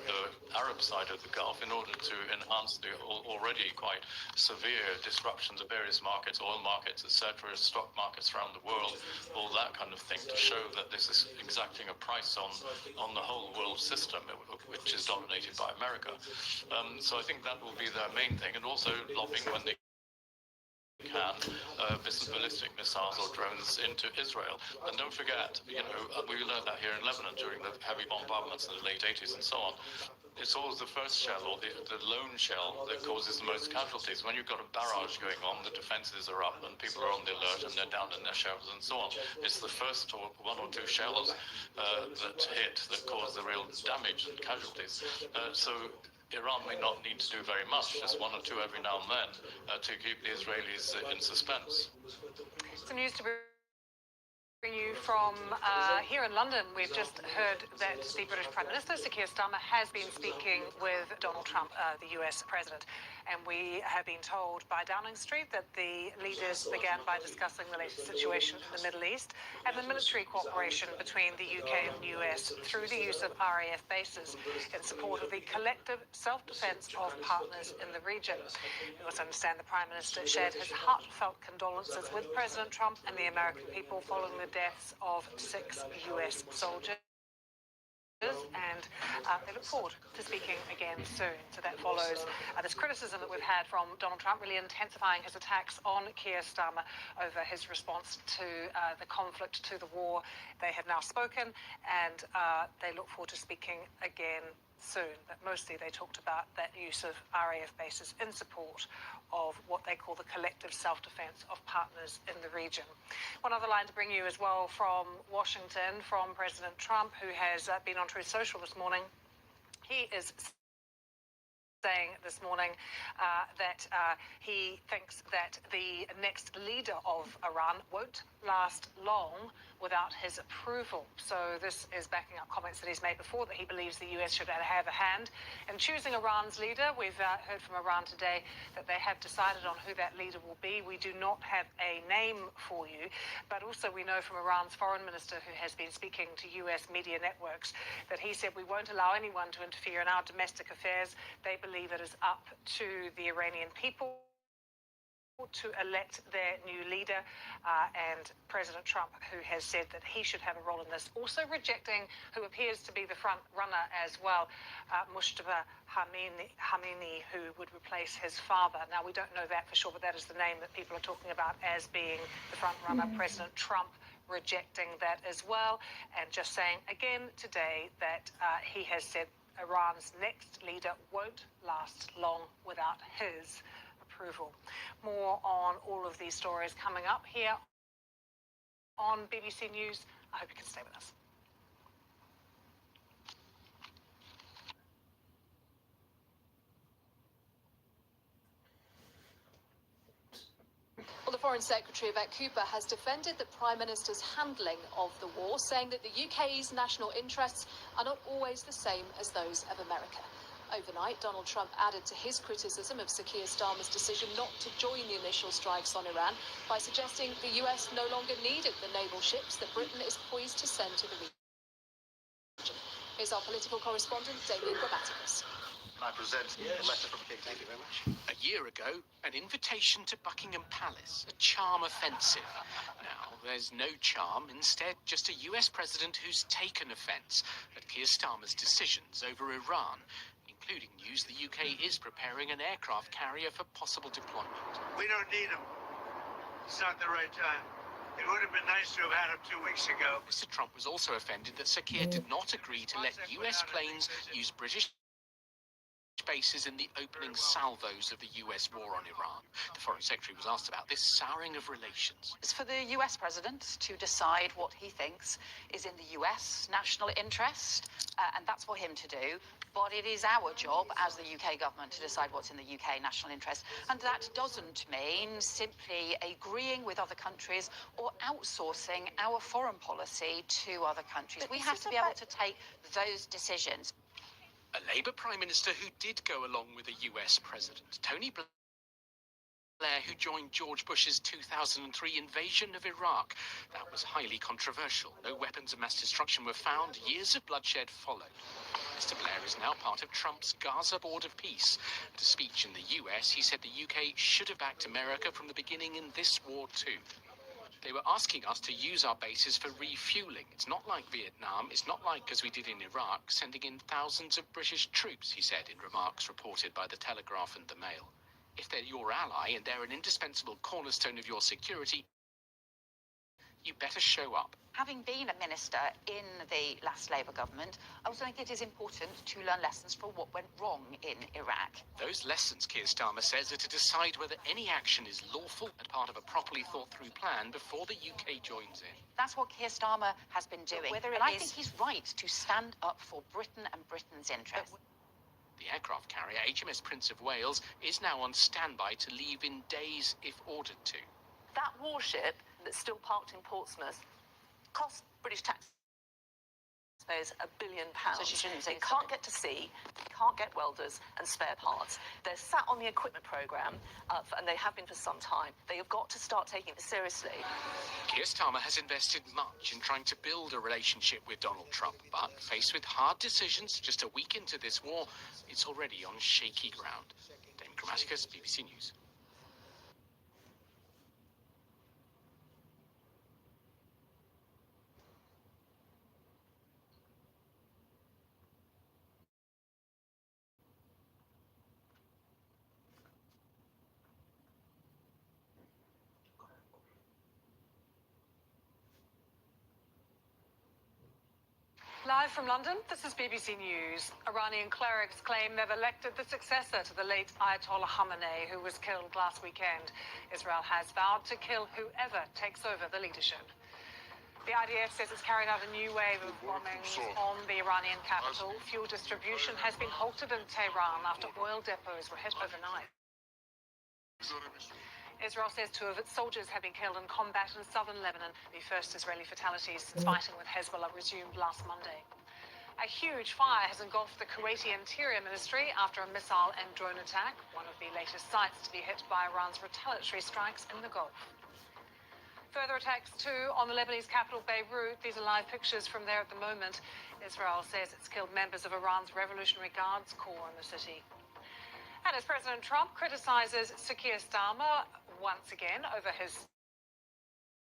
the Arab side of the Gulf in order to enhance the already quite severe disruptions of various markets, oil markets, etc., stock markets around the world, all that kind of thing, to show that this is exacting a price on the whole world system, which is dominated by America. So I think that will be their main thing, and also lobbing when they can ballistic missiles or drones into Israel. And don't forget, we learned that here in Lebanon during the heavy bombardments in the late 80s and so on. It's always the first shell or the lone shell that causes the most casualties. When you've got a barrage going on, the defenses are up and people are on the alert and they're down in their shells and so on. It's the first one or two shells that hit that cause the real damage and casualties. So Iran may not need to do very much, just one or two every now and then, to keep the Israelis in suspense.
Some news to bring you from here in London. We've just heard that the British Prime Minister, Sir Keir Starmer, has been speaking with Donald Trump, the US President. And we have been told by Downing Street that the leaders began by discussing the latest situation in the Middle East and the military cooperation between the UK and the US through the use of RAF bases in support of the collective self-defense of partners in the region. We also understand the Prime Minister shared his heartfelt condolences with President Trump and the American people following the deaths of 6 US soldiers. And they look forward to speaking again soon. So that follows this criticism that we've had from Donald Trump, really intensifying his attacks on Keir Starmer over his response to the conflict, to the war. They have now spoken, and they look forward to speaking again soon. But mostly they talked about that use of RAF bases in support of what they call the collective self-defense of partners in the region. One other line to bring you as well from Washington, from President Trump, who has been on Truth Social this morning. He is saying this morning that he thinks that the next leader of Iran won't last long without his approval. So this is backing up comments that he's made before, that he believes the US should have a hand in choosing Iran's leader. We've heard from Iran today that they have decided on who that leader will be. We do not have a name for you, but also we know from Iran's foreign minister, who has been speaking to US media networks, that he said we won't allow anyone to interfere in our domestic affairs. They believe it is up to the Iranian people to elect their new leader, and President Trump, who has said that he should have a role in this, also rejecting who appears to be the front runner as well, Mustafa Khamenei, who would replace his father. Now, we don't know that for sure, but that is the name that people are talking about as being the front runner. President Trump rejecting that as well, and just saying again today that he has said Iran's next leader won't last long without his approval. More on all of these stories coming up here on BBC News. I hope you can stay with us. Well, the
Foreign Secretary Yvette Cooper has defended the Prime Minister's handling of the war, saying that the UK's national interests are not always the same as those of America. Overnight, Donald Trump added to his criticism of Sir Keir Starmer's decision not to join the initial strikes on Iran by suggesting the US no longer needed the naval ships that Britain is poised to send to the region. Here's our political correspondent, Damien Grammaticus.
I present a letter from King. Thank you very much.
A year ago, an invitation to Buckingham Palace, a charm offensive. Now, there's no charm, instead just a US president who's taken offence at Keir Starmer's decisions over Iran, including news the UK is preparing an aircraft carrier for possible deployment.
We don't need them. It's not the right time. It would have been nice to have had them 2 weeks ago.
Mr. Trump was also offended that Sir Keir did not agree to let US planes use British bases in the opening salvos of the US war on Iran. The Foreign Secretary was asked about this souring of relations.
It's for the US president to decide what he thinks is in the US national interest, and that's for him to do. But it is our job as the UK government to decide what's in the UK national interest. And that doesn't mean simply agreeing with other countries or outsourcing our foreign policy to other countries. We have to be able to take those decisions.
A Labour Prime Minister who did go along with the US President, Tony Blair, who joined George Bush's 2003 invasion of Iraq. That was highly controversial. No weapons of mass destruction were found. Years of bloodshed followed. Mr. Blair is now part of Trump's Gaza Board of Peace. At a speech in the US, he said the UK should have backed America from the beginning in this war too. They were asking us to use our bases for refueling. It's not like Vietnam. It's not like, as we did in Iraq, sending in thousands of British troops, he said in remarks reported by The Telegraph and The Mail. If they're your ally and they're an indispensable cornerstone of your security, you better show up.
Having been a minister in the last Labour government, I also think it is important to learn lessons from what went wrong in Iraq.
Those lessons, Keir Starmer says, are to decide whether any action is lawful and part of a properly thought-through plan before the UK joins in.
That's what Keir Starmer has been doing. And I think he's right to stand up for Britain and Britain's interests.
The aircraft carrier HMS Prince of Wales is now on standby to leave in days if ordered to.
That warship that's still parked in Portsmouth cost British taxpayers £1 billion.
So she shouldn't say
it can't get to sea, can't get welders and spare parts. They're sat on the equipment programme, and they have been for some time. They have got to start taking it seriously.
Keir Starmer has invested much in trying to build a relationship with Donald Trump, but faced with hard decisions just a week into this war, it's already on shaky ground. Dame Grammaticus, BBC News.
Live from London, this is BBC News. Iranian clerics claim they've elected the successor to the late Ayatollah Khamenei, who was killed last weekend. Israel has vowed to kill whoever takes over the leadership. The IDF says it's carried out a new wave of bombings on the Iranian capital. Fuel distribution has been halted in Tehran after oil depots were hit overnight. Israel says 2 of its soldiers have been killed in combat in southern Lebanon. The first Israeli fatalities since fighting with Hezbollah resumed last Monday. A huge fire has engulfed the Kuwaiti Interior Ministry after a missile and drone attack, one of the latest sites to be hit by Iran's retaliatory strikes in the Gulf. Further attacks too on the Lebanese capital Beirut. These are live pictures from there at the moment. Israel says it's killed members of Iran's Revolutionary Guards Corps in the city. And as President Trump criticises Sir Keir Starmer once again over his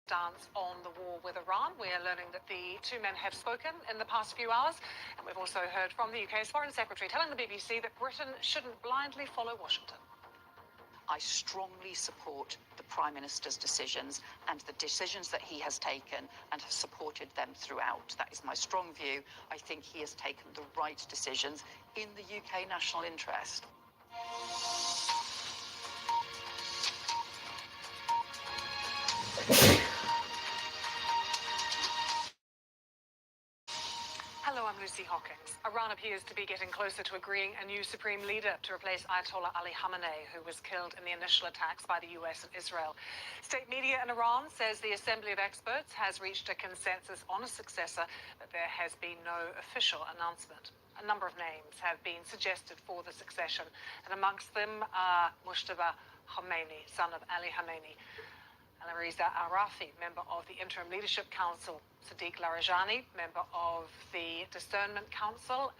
stance on the war with Iran, we are learning that the 2 men have spoken in the past few hours. And we've also heard from the UK's Foreign Secretary telling the BBC that Britain shouldn't blindly follow Washington.
I strongly support the Prime Minister's decisions and the decisions that he has taken and have supported them throughout. That is my strong view. I think he has taken the right decisions in the UK national interest.
Hello I'm Lucy Hawkins. Iran appears to be getting closer to agreeing a new supreme leader to replace Ayatollah Ali Khamenei, who was killed in the initial attacks by the US and Israel. State media in Iran says the Assembly of Experts has reached a consensus on a successor, but there has been no official announcement. A number of names have been suggested for the succession, and amongst them are Mujtaba Khomeini, son of Ali Khamenei, Alireza Arafi, member of the Interim Leadership Council, Sadiq Larijani, member of the Discernment Council,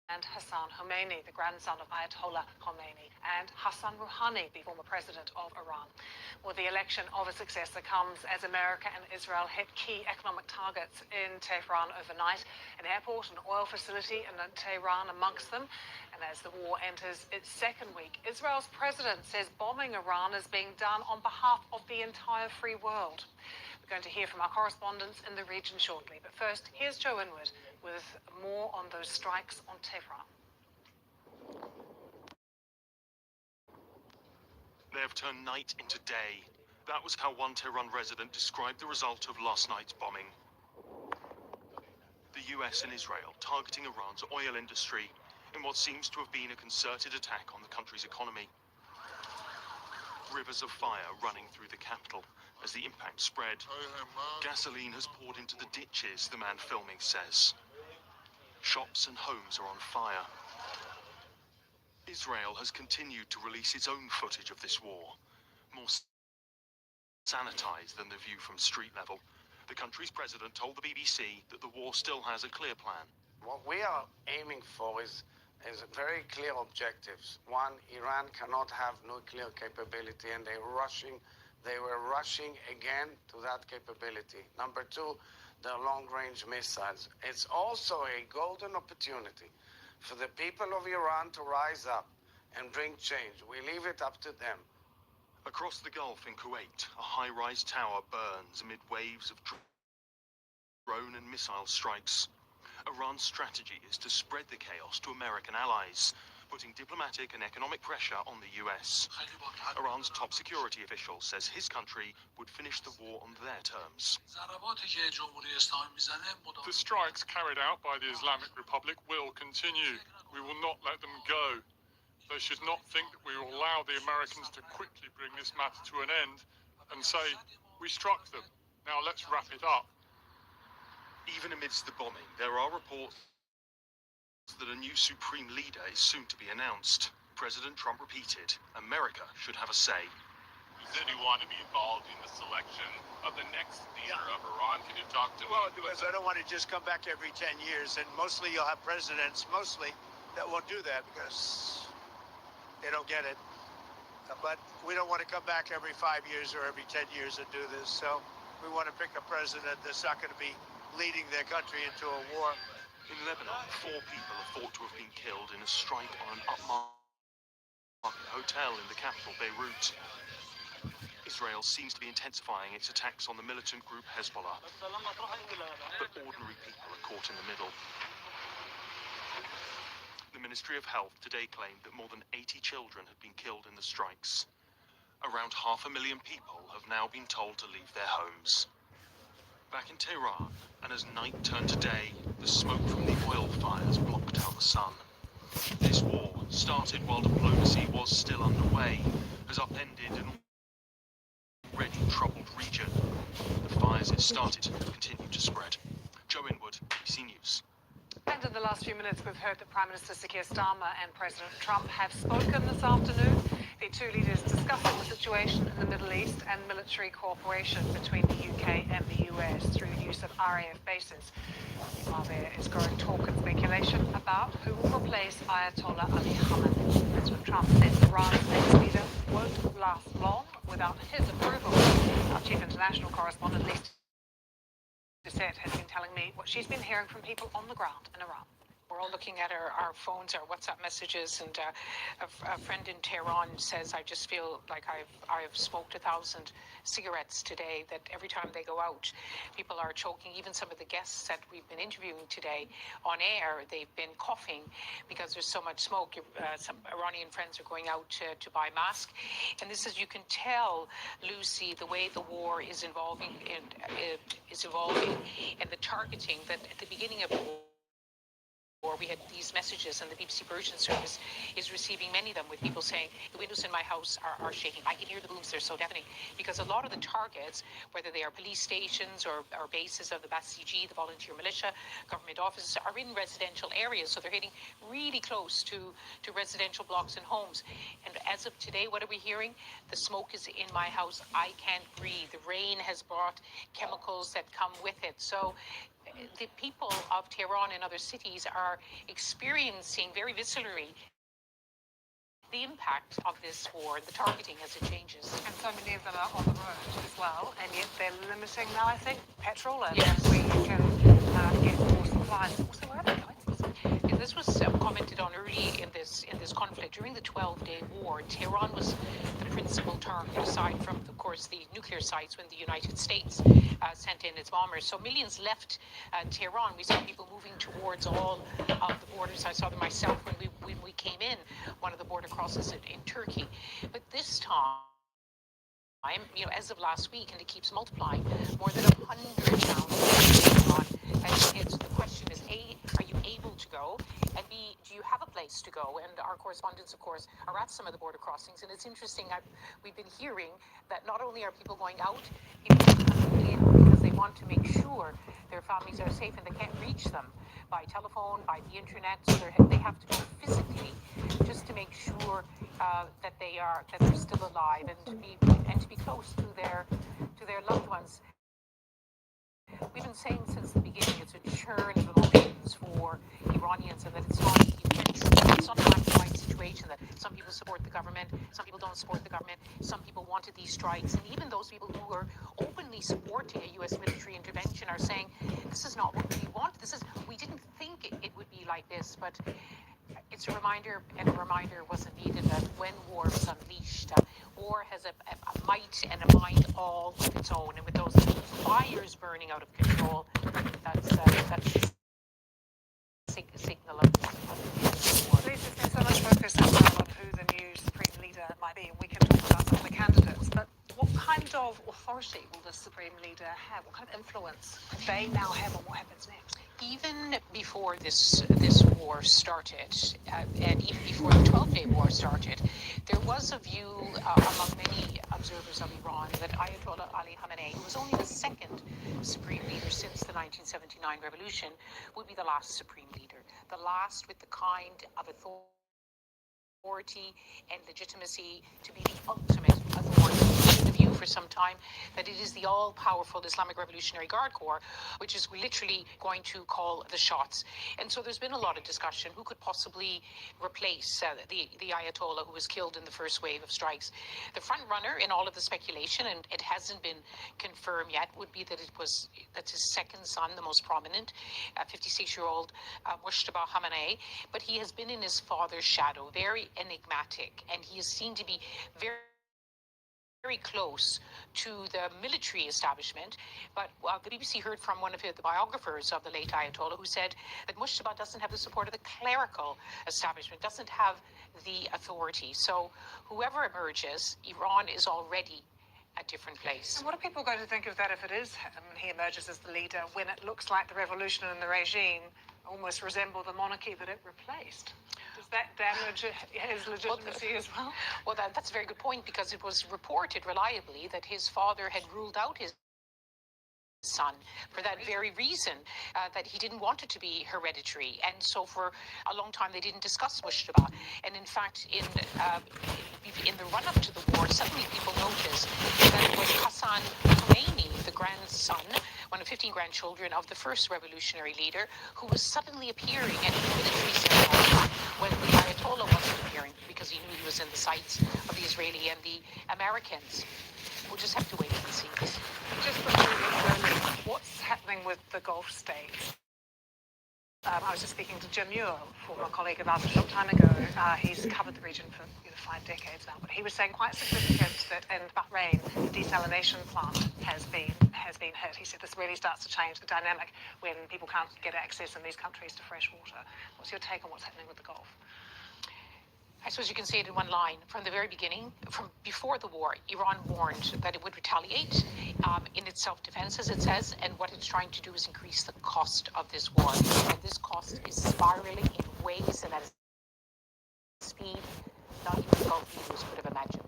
and Hassan Khomeini, the grandson of Ayatollah Khomeini, and Hassan Rouhani, the former president of Iran. Well, the election of a successor comes as America and Israel hit key economic targets in Tehran overnight, an airport and oil facility in Tehran amongst them. And as the war enters its second week, Israel's president says bombing Iran is being done on behalf of the entire free world. We're going to hear from our correspondents in the region shortly. But first, here's Joe Inwood with more on those strikes on Tehran.
They have turned night into day. That was how one Tehran resident described the result of last night's bombing. The US and Israel targeting Iran's oil industry in what seems to have been a concerted attack on the country's economy. Rivers of fire running through the capital as the impact spread. Gasoline has poured into the ditches, the man filming says. Shops and homes are on fire. Israel has continued to release its own footage of this war, more sanitized than the view from street level. The country's president told the BBC that the war still has a clear plan.
What we are aiming for is very clear objectives. One, Iran cannot have nuclear capability, and they were rushing again to that capability. Number two, their long-range missiles. It's also a golden opportunity for the people of Iran to rise up and bring change. We leave it up to them.
Across the Gulf in Kuwait, a high-rise tower burns amid waves of drone and missile strikes. Iran's strategy is to spread the chaos to American allies, putting diplomatic and economic pressure on the US. Iran's top security official says his country would finish the war on their terms.
The strikes carried out by the Islamic Republic will continue. We will not let them go. They should not think that we will allow the Americans to quickly bring this matter to an end and say, we struck them, now let's wrap it up.
Even amidst the bombing, there are reports that a new supreme leader is soon to be announced. President Trump repeated, America should have a say.
Does anyone to be involved in the selection of the next leader of Iran? Can you talk to me?
Well, because I don't want to just come back every 10 years, and mostly you'll have presidents, that won't do that because they don't get it. But we don't want to come back every 5 years or every 10 years and do this. So we want to pick a president that's not going to be leading their country into a war.
In Lebanon, 4 people are thought to have been killed in a strike on an upmarket hotel in the capital, Beirut. Israel seems to be intensifying its attacks on the militant group Hezbollah, but ordinary people are caught in the middle. The Ministry of Health today claimed that more than 80 children had been killed in the strikes. Around 500,000 people have now been told to leave their homes. Back in Tehran, and as night turned to day, the smoke from the oil fires blocked out the sun. This war started while diplomacy was still underway, has upended an already troubled region. The fires it started continue to spread. Joe Inwood, BBC News.
And in the last few minutes, we've heard that Prime Minister Keir Starmer and President Trump have spoken this afternoon. The two leaders discussing the situation in the Middle East and military cooperation between the UK and the US through the use of RAF bases. While there is growing talk and speculation about who will replace Ayatollah Ali Khamenei. President Trump says Iran's next leader won't last long without his approval. Our chief international correspondent, Lisa Doucette, has been telling me what she's been hearing from people on the ground in Iran.
We're all looking at our phones, our WhatsApp messages, and a friend in Tehran says, I just feel like I've smoked 1,000 cigarettes today, that every time they go out, people are choking. Even some of the guests that we've been interviewing today on air, they've been coughing because there's so much smoke. Some Iranian friends are going out to buy masks. And this is, you can tell, Lucy, the way the war is evolving and the targeting that at the beginning of the war, we had these messages, and the BBC Persian service is receiving many of them with people saying, the windows in my house are shaking. I can hear the booms, they're so deafening. Because a lot of the targets, whether they are police stations or bases of the Basiji, the volunteer militia, government offices, are in residential areas. So they're hitting really close to residential blocks and homes. And as of today, what are we hearing? The smoke is in my house. I can't breathe. The rain has brought chemicals that come with it. So the people of Tehran and other cities are experiencing very viscerally the impact of this war, the targeting as it changes.
And so many of them are on the road as well, and yet they're limiting now, I think, petrol and
yes,
where you can get more supplies. Also, where are they going?
And this was commented on early in this conflict. During the 12-day war, Tehran was the principal target, aside from, of course, the nuclear sites when the United States sent in its bombers. So millions left Tehran. We saw people moving towards all of the borders. I saw them myself when we came in one of the border crosses in Turkey. But this time, as of last week, and it keeps multiplying, more than 100,000. And the question is, A, are you able to go? And B, do you have a place to go? And our correspondents, of course, are at some of the border crossings. And it's interesting, we've been hearing that not only are people going out, people are coming in because they want to make sure their families are safe and they can't reach them by telephone, by the internet. So they have to go physically just to make sure that they're still alive and to be close to their loved ones. We've been saying since the beginning it's a churn of emotions for Iranians, and that it's not a black and white situation, that some people support the government, some people don't support the government, some people wanted these strikes, and even those people who were openly supporting a U.S. military intervention are saying, this is not what we want, we didn't think it would be like this, but it's a reminder, and a reminder wasn't needed, that when war is unleashed, war has a might and a mind all of its own, and with those fires burning out of control, that's the signal of war.
There's been so much focus on who the new Supreme Leader might be, and we can talk about some of the candidates, but what kind of authority will the Supreme Leader have? What kind of influence they now have on what happens next?
Even before this war started, and even before the 12-day war started, there was a view among many observers of Iran that Ayatollah Ali Khamenei, who was only the second supreme leader since the 1979 revolution, would be the last supreme leader, the last with the kind of authority and legitimacy to be the ultimate authority. The view for some time that it is the all-powerful Islamic Revolutionary Guard Corps which is literally going to call the shots. And so there's been a lot of discussion who could possibly replace the Ayatollah who was killed in the first wave of strikes. The front runner in all of the speculation, and it hasn't been confirmed yet, would be that that's his second son, the most prominent, 56-year-old Mujtaba Khamenei, but he has been in his father's shadow, very enigmatic, and he is seen to be very close to the military establishment. But the BBC heard from one of the biographers of the late Ayatollah who said that Mujtaba doesn't have the support of the clerical establishment, doesn't have the authority. So whoever emerges, Iran is already a different place.
And what are people going to think of that if it is he emerges as the leader, when it looks like the revolution and the regime almost resemble the monarchy that it replaced? Does that damage his legitimacy as well?
Well, that's a very good point, because it was reported reliably that his father had ruled out his son for that very reason, that he didn't want it to be hereditary, and so for a long time they didn't discuss Mujtaba. And in fact, in the run-up to the war, suddenly people noticed that it was Hassan Khomeini, the grandson, one of 15 grandchildren of the first revolutionary leader, who was suddenly appearing at the military ceremony when the Ayatollah wasn't appearing, because he knew he was in the sights of the Israeli and the Americans. We'll just have to wait and see this.
Just before we go, what's happening with the Gulf states? I was just speaking to Jim Muir, former colleague of ours a short time ago. He's covered the region for 5 decades now, but he was saying quite significant that in Bahrain, the desalination plant has been hit. He said this really starts to change the dynamic when people can't get access in these countries to fresh water. What's your take on what's happening with the Gulf?
I suppose you can say it in one line. From the very beginning, from before the war, Iran warned that it would retaliate in its self-defense, as it says, and what it's trying to do is increase the cost of this war. And this cost is spiraling in ways and at a speed not even the Gulf leaders could have imagined.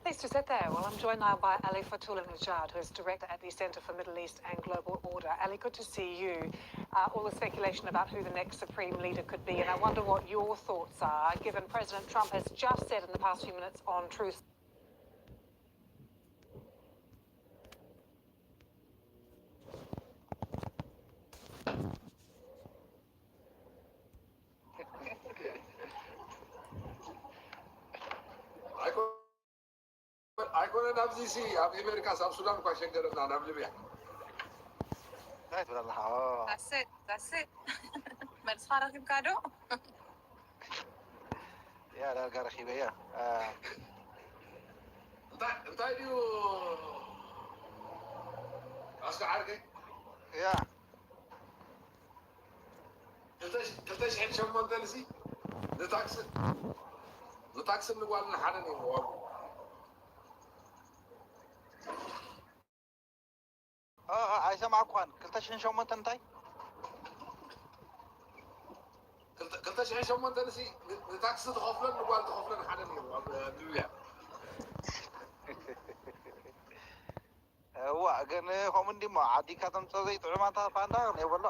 Thanks to sit there. Well, I'm joined now by Ali Fatullah-Najjar, who is director at the Centre for Middle East and Global Order. Ali, good to see you. All the speculation about who the next supreme leader could be, and I wonder what your thoughts are, given President Trump has just said in the past few minutes on Truth.
ኣይኮነ ናብዚ ሲ ኣብ ኣሜሪካ ኣብ ሱዳን እኳ ሸገረና ናብ ሊብያ
That's it. መልስኻ ረኺብካ ዶ?
ያ ዳርጋ ረኺበ እያ እንታይ ድዩ ኣስከዓርከ ያ 2008 ሲ ንታክሲ ንጓልና ሓደ ነይሩ ኣይሰማዕኳን 2008 እንታይ 2008 ሲ ንታክሲ ትኸፍለን ንጓል ትኸፍለን ሓደ ነይሩ ኣብ ሊብያ እዋ ግን ከምኡ እንዲ ሞ ዓዲካ ተምፅኦ ዘይጥዑማታ ፋንዳ የበሎ